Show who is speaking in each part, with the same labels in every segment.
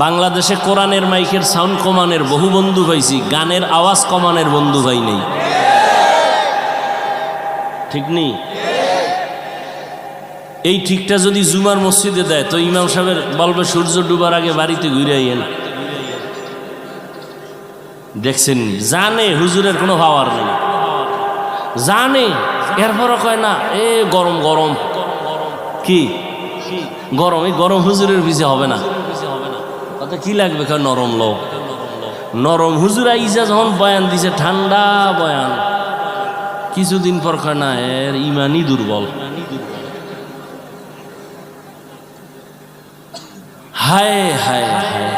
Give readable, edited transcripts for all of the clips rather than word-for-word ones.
Speaker 1: বাংলাদেশে কোরআনের মাইকের সাউন্ড কমানের বহু বন্ধু পাইছি, গানের আওয়াজ কমানের বন্ধু ভাই নেই। ঠিক নেই? এই ঠিকটা যদি জুমার মসজিদে দেয় তো ইমাম সাহেবের বলবে সূর্য ডুবার আগে বাড়িতে ঘুরে আইয়েন। দেখছেন, জানে হুজুরের কোনো পাওয়ার নেই, জানে, এরপরও কয় না এ গরম গরম। কি গরম? এই গরম হুজুরের ভিজে হবে না, তাতে কি লাগবে? কয় নরম লোক, নরম হুজুর আইসা যখন বয়ান দিছে ঠান্ডা বয়ান, কিছুদিন পর কয় না এর ইমানই দুর্বল। হায় হায় হায়,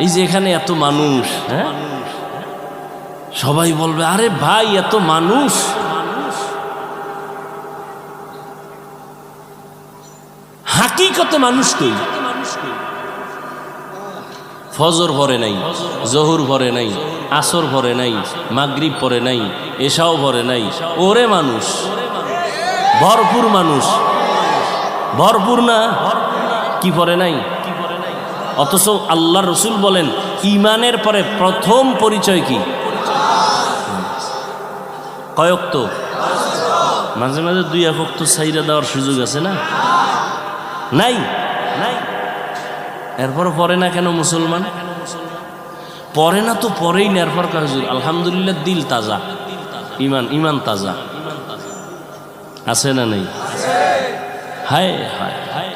Speaker 1: এই যে এখানে এত মানুষ, হ্যাঁ সবাই বলবে আরে ভাই এত মানুষ, হাকিকতে মানুষ কই? ফজর পরে নাই, জহুর পরে নাই, আসর পরে নাই, মাগরিব পরে নাই, এশাও পরে নাই, ওরে মানুষ ভরপুর, মানুষ ভরপুর না, কি পরে নাই? অথচ আল্লাহ রসুল বলেন ঈমানের পরে প্রথম পরিচয় কি? কয়েক তো মাঝে মাঝে দুই একক তো সাইরা দেওয়ার সুযোগ আছে না? নাই নাই, এরপর পরে না কেন মুসলমান? পরে না তো পরেই না, এরপর হুজুর আলহামদুলিল্লাহ দিল তাজা, ইমান ইমান তাজা আছে না নেই? হায় হায় হায়,